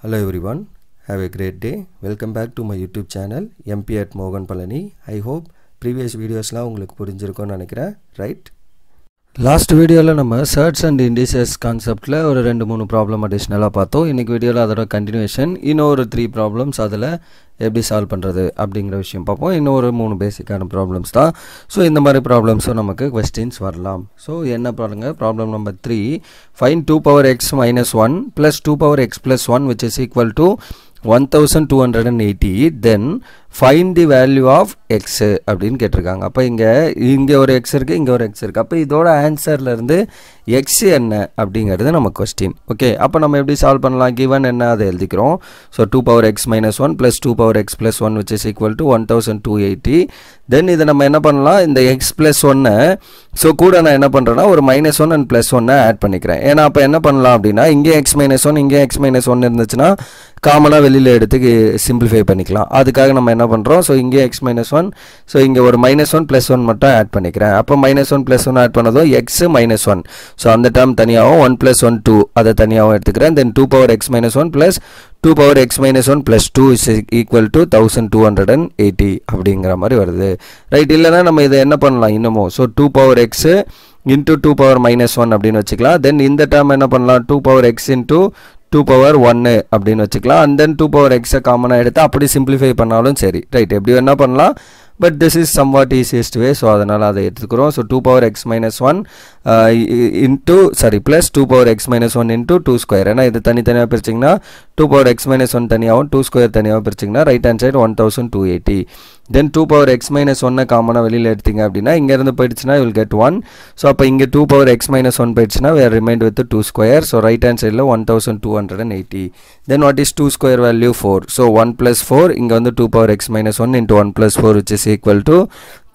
Hello everyone, have a great day. Welcome back to my YouTube channel MP at Mogan Palani. I hope previous videos la உங்களுக்கு புரிஞ்சிருக்கும்னு நினைக்கிறேன், right? Last வீடியோவில் நம்ம surds and indices கான்செப்டில் ஒரு 2-3 problem அடிஷ்னலாக பார்த்தோம். இன்றைக்கி வீடியோவில் அதோட கண்டினியூஷன் இன்னொரு 3 ப்ராப்ளம்ஸ் அதில் எப்படி சால்வ் பண்ணுறது அப்படிங்கிற விஷயம் பார்ப்போம். இன்னொரு 3 பேசிக்கான ப்ராப்ளம்ஸ் தான். ஸோ இந்த மாதிரி ப்ராப்ளம்ஸும் நமக்கு கொஸ்டின்ஸ் வரலாம். ஸோ என்ன பாருங்க, problem number 3, find 2 power x minus 1 plus 2 power x plus 1 which is equal to 1280. then find the value of x அப்படின்னு கேட்டிருக்காங்க. அப்போ இங்கே ஒரு x இருக்குது, இங்கே ஒரு x இருக்குது. அப்போ இதோட ஆன்சர்லேருந்து x என்ன அப்படிங்கிறது நம்ம கொஸ்டின். ஓகே, அப்போ நம்ம எப்படி சால்வ் பண்ணலாம்? கிவன் என்ன அதை எழுதிக்கிறோம். So 2 power x minus 1 plus 2 power x plus 1 which is equal to 1280. தென் இதை நம்ம என்ன பண்ணலாம், இந்த x plus 1 ஸோ கூட நான் என்ன பண்ணுறேன்னா ஒரு -1 அண்ட் +1 ஆட் பண்ணிக்கிறேன். ஏன்னா அப்போ என்ன பண்ணலாம் அப்படின்னா இங்கே x minus 1 இங்கே x minus 1 இருந்துச்சுன்னா காமனாக வெளியில் எடுத்து சிம்பிளிஃபை பண்ணிக்கலாம். அதுக்காக நம்ம என்ன பண்ணுறோம், ஸோ இங்கே x minus 1, ஸோ இங்கே ஒரு -1 +1 மட்டும் ஆட் பண்ணிக்கிறேன். அப்போ -1 +1 ஆட் பண்ணதும் x -1, ஸோ அந்த டேர்ம் தனியாகவும் 1 + 1 2 அதை தனியாகவும் எடுத்துக்கிறேன். தென் 2 power x minus 1 plus 2 power x minus 1 plus 2 is equal to 1280 அப்படிங்கிற மாதிரி வருது, ரைட்? இல்லைனா நம்ம இதை என்ன பண்ணலாம் இன்னமும், so 2 power x into 2 power -1 அப்படின்னு வச்சுக்கலாம். தென் இந்த டேர்ம் என்ன பண்ணலாம், 2 power x into 2 power 1 அப்படின்னு வச்சுக்கலாம். அண்ட் தென் 2 power x காமனாக எடுத்து அப்படி சிம்பிளிஃபை பண்ணாலும் சரி, ரைட்? எப்படி என்ன பண்ணலாம், but this is somewhat easiest way. So அதனால் அதை எடுத்துக்கிறோம். So 2 power x minus 1 plus 2 power x minus 1 into 2 square. ஏன்னா இது தனித்தனியாக பிரிச்சிங்கன்னா 2 power x minus 1 தனியாகவும் 2 square தனியாகவும் பிரிச்சிங்கன்னா ரைட் ஹேண்ட் சைடு 1280. தென் 2 power x minus 1 காமனாக வெளியில் எடுத்தீங்க அப்படின்னா இங்கேருந்து போயிடுச்சுன்னா you will get 1. ஸோ அப்போ இங்கே 2 power x minus 1 போயிடுச்சுன்னா we are remained with 2 square. So right hand சைடில் 1280. Then what is 2 square value 4. So 1 plus 4 இங்கே வந்து 2 power x minus 1 into 1 plus 4 which is equal to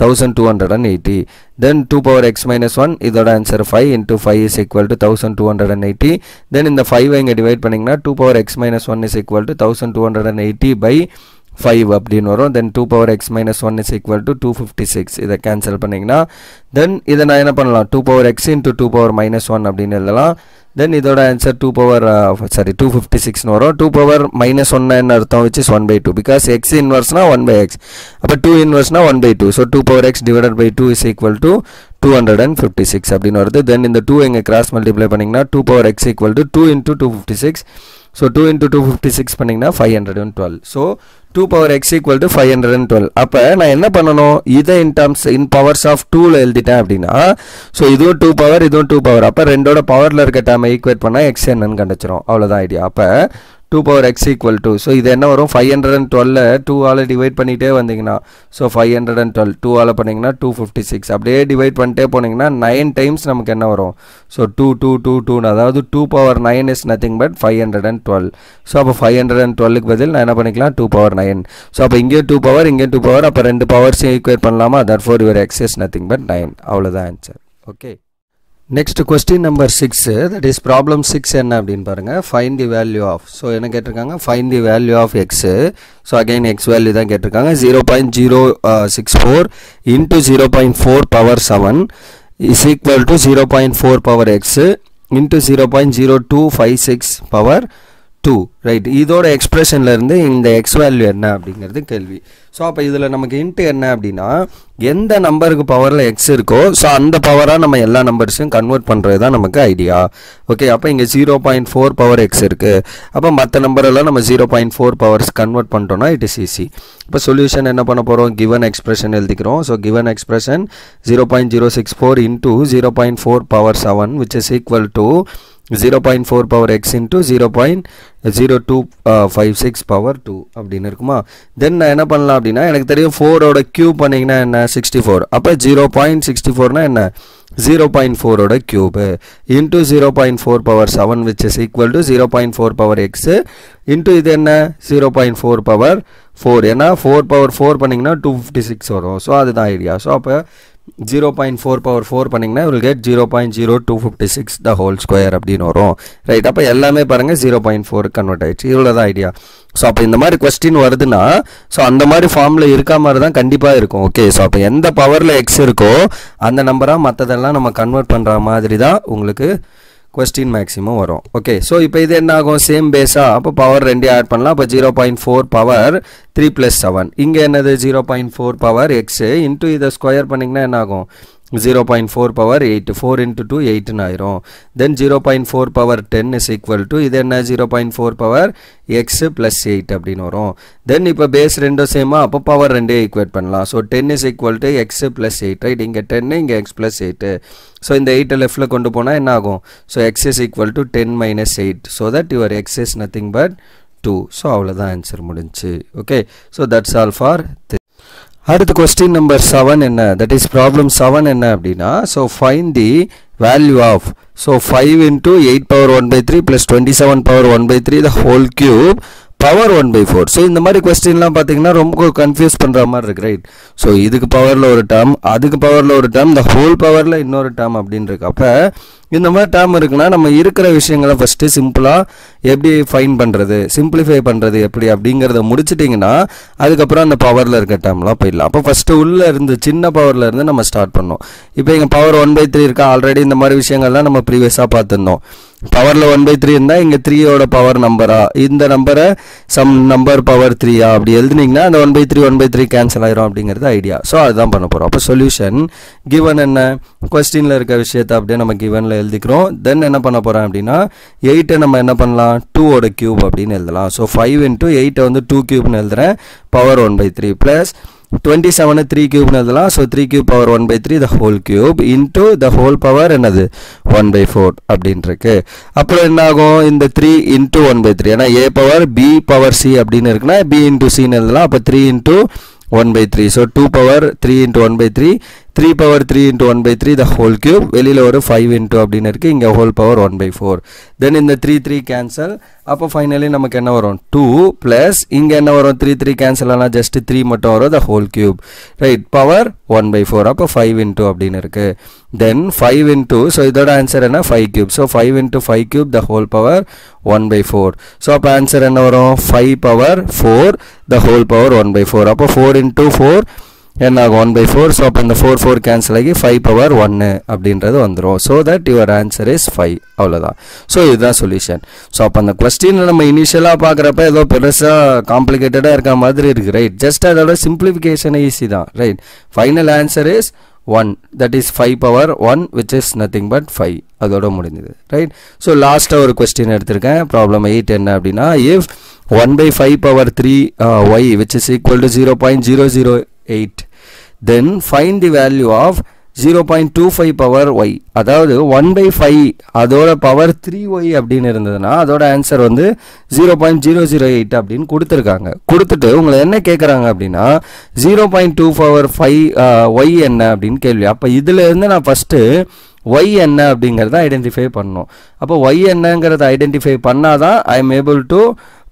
1280. then 2 power x minus 1 இதோட answer 5 into 5 is equal to 1280. then இந்த 5 இங்கே divide பண்ணிங்கன்னா 2 power x minus 1 is equal to 1280 by 5 அப்படின்னு வரும். தென் 2 power x minus 1 is equal to 256. இதை cancel பண்ணிங்கன்னா தென் இதை நான் என்ன பண்ணலாம், 2 power x into 2 power minus 1 அப்படின்னு எழுதலாம். தென் இதோட ஆன்சர் 256 வரும். 2 power minus 1 என்ன அர்த்தம், which is 1/2 because x inverse-னா 1/x. அப்போ 2 inverse-னா 1/2. So 2 power x divided by 2 is equal to 256 அப்படின்னு வருது. தென் இந்த 2 எங்கே கிராஸ் மல்டிப்ளை பண்ணிங்கன்னா 2 power x equal to 2 into 256. So 2 into 256 பண்ணிங்கன்னா 512. So 2 power x equal to 512. அப்போ நான் என்ன பண்ணணும், இதை இன் பவர்ஸ் ஆஃப் 2ல எழுதிட்டேன் அப்படின்னா ஸோ இதுவும் 2 power இதுவும் 2 power. அப்போ ரெண்டோட பவரில் இருக்க டேர்மை ஈக்குவேட் பண்ணால் x என்னன்னு கண்டுச்சிரும், அவ்வளோதான் ஐடியா. அப்போ 2 power x equal to, so இது என்ன வரும், 512 2ஆல் டிவைட் பண்ணிகிட்டே வந்தீங்கன்னா ஸோ 512 2ஆல் பண்ணிங்கன்னா 256 அப்படியே டிவைட் பண்ணிட்டே போனீங்கன்னா 9 டைம்ஸ் நமக்கு என்ன வரும், ஸோ 2 அதாவது 2 power 9 is nothing but 512. So அப்போ 512க்கு பதில் நான் என்ன பண்ணிக்கலாம் 2 power 9. ஸோ அப்போ இங்கே 2 power இங்கே 2 power, அப்போ ரெண்டு பவர்ஸையும் ஈக்குவேட் பண்ணலாமா, therefore your x is nothing but 9. அவ்வளோதான் answer. Okay, next question number 6, that is problem 6 என்ன அப்படின்னு பாருங்கள். Find the value of, so என்ன கேட்டிருக்காங்க, find the value of x. So again x value தான் கேட்டிருக்காங்க. 0.064 into 0.4 power 7 is equal to 0.4 power x into 0.0256 power 2, right? இதோட எக்ஸ்பிரஷனில் இருந்து இந்த எக்ஸ் வேல்யூ என்ன அப்படிங்கிறது கேள்வி. ஸோ அப்போ இதில் நமக்கு இன்ட்டு என்ன அப்படின்னா எந்த நம்பருக்கு பவரில் எக்ஸ் இருக்கோ ஸோ அந்த பவராக நம்ம எல்லா நம்பர்ஸையும் கன்வெர்ட் பண்ணுறது தான் நமக்கு ஐடியா. ஓகே, அப்போ இங்கே 0.4 power x இருக்குது. அப்போ மற்ற நம்பரெல்லாம் நம்ம 0.4 powers கன்வெர்ட் பண்ணிட்டோம்னா இட் இஸ் ஈஸி. இப்போ சொல்யூஷன் என்ன பண்ண போகிறோம், கிவன் எக்ஸ்பிரஷன் எழுதிக்கிறோம். So given expression 0.064 into 0.4 power 7 which is equal to 0.4 power x into 0.0256 power 2 அப்படின்னு இருக்குமா. தென் நான் என்ன பண்ணலாம் அப்படின்னா எனக்கு தெரியும் 4ஓட கியூப் பண்ணிங்கன்னா என்ன 64. அப்போ 0.64னா என்ன 0.4ஓட cube into 0.4 power 7 which is equal to 0.4 power x into இது என்ன 0.4 power 4. ஏன்னா 4 power 4 பண்ணிங்கன்னா 256 வரும். ஸோ அதுதான் ஐடியா. ஸோ அப்போ 0.4 power 4 பண்ணிங்கன்னா will get 0.0256 the whole square அப்படின்னு வரும், ரைட்? அப்போ எல்லாமே பாருங்கள் 0.4 கன்வெர்ட் ஆயிடுச்சு. இவ்வளோதான் ஐடியா. ஸோ அப்போ இந்த மாதிரி கொஸ்டின் வருதுன்னா ஸோ அந்த மாதிரி ஃபார்மில் இருக்க மாதிரி தான் கண்டிப்பாக இருக்கும். ஓகே, ஸோ அப்போ எந்த பவரில் எக்ஸ் இருக்கோ அந்த நம்பராக மற்றதெல்லாம் நம்ம கன்வெர்ட் பண்ணுற மாதிரி தான் உங்களுக்கு கொஸ்டின் மேக்ஸிமம் வரும். ஓகே, ஸோ இப்போ இது என்ன ஆகும், சேம் பேஸா, அப்போ பவர் ரெண்டே ஆட் பண்ணலாம். அப்போ 0.4 பவர் 3 + 7, இங்கே என்னது 0.4 பவர் எக்ஸு இன்ட்டு இதை ஸ்கொயர் பண்ணிங்கன்னா என்ன ஆகும் 0.4 பவர் 8, 4 into 2 8 ஆயிரும். தென் 0.4 பவர் 10 இஸ் ஈக்குவல் டு இது என்ன 0.4 பவர் எக்ஸ் ப்ளஸ் 8 அப்படின்னு வரும். தென் இப்போ பேஸ் ரெண்டும் சேமா, அப்போ பவர் ரெண்டே ஈக்குவேட் பண்ணலாம். So 10 is equal to X plus 8, right, இங்கே 10 இங்கே எக்ஸ் ப்ளஸ் 8. ஸோ இந்த 8 லெஃப்டில் கொண்டு போனால் என்ன ஆகும், so x is equal to 10 - 8, so that your x is nothing but 2. ஸோ அவ்வளோதான் ஆன்சர் முடிஞ்சு. Okay, so that's all for அடுத்து கொஸ்டின் நம்பர் 7 என்ன, தட் இஸ் ப்ராப்ளம் 7 என்ன அப்படின்னா, so find the value of, so 5 into 8 power 1/3 plus 27 power 1/3 the whole cube power 1/4. So இந்த மாதிரி கொஸ்டின்லாம் பார்த்தீங்கன்னா ரொம்ப கன்ஃபியூஸ் பண்ணுற மாதிரி இருக்கு, ரைட். ஸோ இதுக்கு பவரில் ஒரு டேர்ம், அதுக்கு பவரில் ஒரு டேர்ம், இந்த ஹோல் பவரில் இன்னொரு டேர்ம் அப்படின்னு இருக்கு. அப்போ இந்த மாதிரி டேர்ம் இருக்குன்னா நம்ம இருக்கிற விஷயங்களை ஃபஸ்ட்டு சிம்பிளாக எப்படி ஃபைன் பண்ணுறது, சிம்பிளிஃபை பண்ணுறது எப்படி அப்படிங்கிறத முடிச்சிட்டிங்கன்னா அதுக்கப்புறம் அந்த பவரில் இருக்க டேர்ம்லாம் போயிடலாம். அப்போ ஃபஸ்ட்டு உள்ளே இருந்து சின்ன பவரில் இருந்து நம்ம ஸ்டார்ட் பண்ணோம். இப்போ இங்கே பவர் 1/3 இருக்கா, ஆல்ரெடி இந்த மாதிரி விஷயங்கள்லாம் நம்ம ப்ரீவியஸாக பார்த்துருந்தோம். பவரில் 1/3 இருந்தால் இங்கே 3யோட பவர் நம்பரா, இந்த நம்பரை சம் நம்பர் பவர் 3யா அப்படி எழுதுனீங்கன்னா அந்த 1/3 கேன்சல் ஆயிரும் அப்படிங்கிறது ஐடியா. ஸோ அதுதான் பண்ண போகிறோம். அப்போ சொல்யூஷன் கிவன் என்ன, கொஸ்டினில் இருக்க விஷயத்தை அப்படியே நம்ம கிவனில் எழுதிக்கிறோம். தென் என்ன பண்ண போகிறோம் அப்படின்னா 8 நம்ம என்ன பண்ணலாம் 2ஓட கியூப் அப்படின்னு எழுதலாம். ஸோ 5 into 8 வந்து 2 கியூப்னு எழுதுறேன், பவர் 1/3 ப்ளஸ் 27 3 கியூப்னு எழுதலாம். So 3 cube power 1/3 the whole cube into the whole power என்னது 1/4 அப்படின்னு இருக்கு. அப்புறம் என்ன ஆகும், இந்த 3 into 1/3, ஏன்னா a power b power c அப்படின்னு இருக்குன்னா b into c எழுதலாம். அப்போ 3 into 1/3, so 2 power 3 into 1/3, 3 power 3 into 1/3 the whole cube, வெளியில் ஒரு 5 into அப்படின்னு இருக்குது, இங்கே ஹோல் பவர் 1/4. தென் இந்த 3 கேன்சல், அப்போ ஃபைனலி நமக்கு என்ன வரும் 2 ப்ளஸ் இங்கே என்ன வரும் 3 கேன்சல் ஆனால் ஜஸ்ட் 3 மட்டும் வரும், the whole cube, right, power 1/4. அப்போ 5 into அப்படின்னு இருக்குது. தென் 5 into, ஸோ இதோட ஆன்சர் என்ன 5 cube, so 5 into 5 cube the whole power 1/4. So அப்போ ஆன்சர் என்ன வரும் 5 power 4 the whole power 1/4. அப்போ 4 into 4 என்ன ஆகும் 1/4. ஸோ அப்போ இந்த 4 கேன்சல் ஆகி 5 power 1 அப்படின்றது வந்துடும். So that your answer is 5. அவ்வளோதான். ஸோ இதுதான் சொல்யூஷன். ஸோ அப்போ அந்த கொஸ்டினில் நம்ம இனிஷியலாக பார்க்குறப்ப ஏதோ பெருசாக காம்ப்ளிகேட்டடாக இருக்க மாதிரி இருக்குது, ரைட். ஜஸ்ட் அதோட சிம்பிளிஃபிகேஷன் ஈஸி தான், right. Final answer is 1, that is 5 power 1 which is nothing but 5. அதோட முடிஞ்சது, ரைட். ஸோ லாஸ்ட்டாக ஒரு கொஸ்டின் எடுத்திருக்கேன், ப்ராப்ளம் 8 என்ன அப்படின்னா, if 1/5 power 3 y which is equal to 0.008, then find the value of 0.25 power y. அதாவது 1/5 அதோட பவர் 3y அப்படின்னு இருந்ததுன்னா அதோட ஆன்சர் வந்து 0.008 அப்படின்னு கொடுத்துருக்காங்க. கொடுத்துட்டு உங்களை என்ன கேட்குறாங்க அப்படின்னா 0.2 power 5 y என்ன அப்படின்னு கேள்வி. அப்போ இதில் இருந்து நான் ஃபஸ்ட்டு y என்ன அப்படிங்கிறத ஐடென்டிஃபை பண்ணணும். அப்போ y என்னங்கிறத ஐடென்டிஃபை பண்ணாதான் I am able to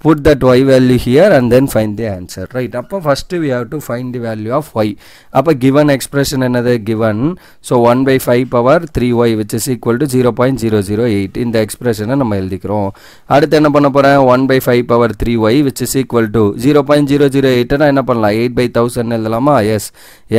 put that y value here and then find the answer, right. அப்போ first we have to find the value of y. அப்போ given expression என்னது given, so 1/5 power 3y which is equal to 0.008 இந்த எக்ஸ்பிரஷனை நம்ம எழுதிக்கிறோம். அடுத்து என்ன பண்ண போகிறேன் 1/5 power 3y which is equal to 0.008 என்ன பண்ணலாம் 8/1000 எழுதலாமா, எஸ்,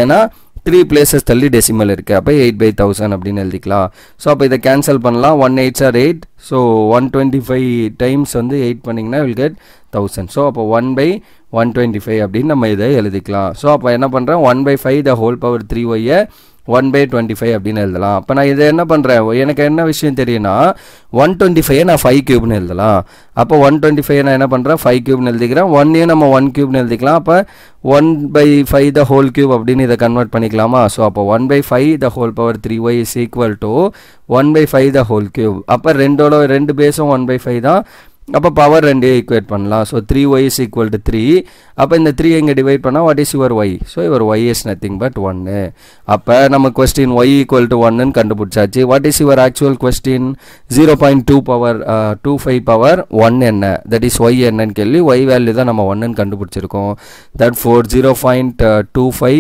ஏன்னா 3 பிளேசஸ் தள்ளி டெசிமல் இருக்குது. அப்போ 8/1000 அப்படின்னு எழுதிக்கலாம். ஸோ அப்போ இதை கேன்சல் பண்ணலாம், 1 8s are 8, ஸோ 125 டைம்ஸ் வந்து 8 பண்ணிங்கன்னா வில் கெட் 1000. ஸோ அப்போ 1/125 அப்படின்னு நம்ம இதை எழுதிக்கலாம். ஸோ அப்போ என்ன பண்ணுறேன் 1/5 the whole power 3y 1/25 அப்படின்னு எழுதலாம். அப்போ நான் இதை என்ன பண்ணுறேன், எனக்கு என்ன விஷயம் தெரியும்னா 125 நான் 5 கியூப்னு எழுதலாம். அப்போ 125 நான் என்ன பண்ணுறேன் 5 கியூப்னு எழுதிக்கிறேன், 1 நம்ம 1 கியூப்னு எழுதிக்கலாம். அப்போ 1/5 the whole cube அப்படின்னு இதை கன்வெர்ட் பண்ணிக்கலாமா. ஸோ அப்போ 1/5 the whole power 3y is equal to 1/5 the whole cube. அப்போ ரெண்டு பேஸும் 1/5 தான். அப்போ பவர் ரெண்டே ஈக்குவேட் பண்ணலாம். So 3y is equal to 3. அப்போ இந்த 3 இங்கே டிவைட் பண்ணால் what is your y, so your y is nothing but 1. அப்போ நம்ம கொஸ்டின் y equal to 1ன்னு கண்டுபிடிச்சாச்சு. What is your actual question 0.2 power 25 power 1 என்ன, தட் இஸ் y என்னன்னு கேள்வி. y வேல்யூ தான் நம்ம 1ன்னு கண்டுபிடிச்சிருக்கோம். That four 0.25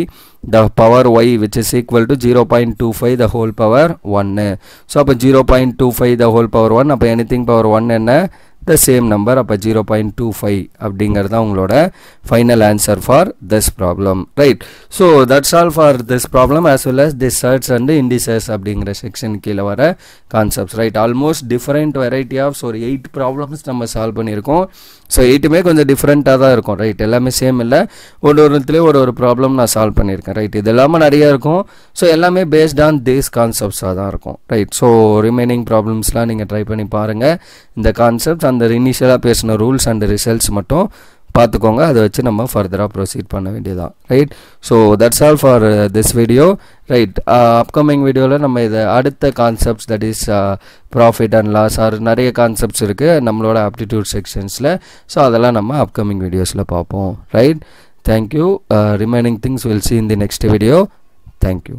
the power y which is equal to 0.25 the whole power 1. So அப்போ 0.25 the whole power 1, அப்போ anything power 1 என்ன, the same number. அப்போ 0.25 அப்படிங்கிறது உங்களோட final answer for this problem, right? So that's all for this problem as well as this search and indices அப்படிங்கிற section கீழே வர concepts, right? Almost different variety of ஒரு 8 problems நம்ம solve பண்ணியிருக்கோம். So 8மே கொஞ்சம் டிஃப்ரெண்ட்டாக தான் இருக்கும், ரைட்? எல்லாமே சேம் இல்லை, ஒருத்துலேயே ஒரு ப்ராப்ளம் நான் சால்வ் பண்ணியிருக்கேன், ரைட்? இது எல்லாமே நிறையா இருக்கும். ஸோ எல்லாமே பேஸ்ட் ஆன் தீஸ் கான்செப்ட்ஸாக தான் இருக்கும், ரைட்? ஸோ ரிமைனிங் ப்ராப்ளம்ஸ்லாம் நீங்கள் ட்ரை பண்ணி பாருங்கள். இந்த கான்செப்ட்ஸ் அந்த இனிஷியலாக பேசின ரூல்ஸ் அண்ட் ரிசல்ட்ஸ் மட்டும் பார்த்துக்கோங்க, அதை வச்சு நம்ம ஃபர்தராக ப்ரொசீட் பண்ண வேண்டியதான், right? So that's all for this video, right? Upcoming வீடியோவில் நம்ம இதை அடுத்த concepts that is profit and loss are நிறைய கான்செப்ட்ஸ் இருக்குது நம்மளோட ஆப்டிடியூட் செக்ஷன்ஸில். ஸோ அதெல்லாம் நம்ம அப்கமிங் வீடியோஸில் பார்ப்போம், right? Thank you. Remaining things will see in the next video. Thank you.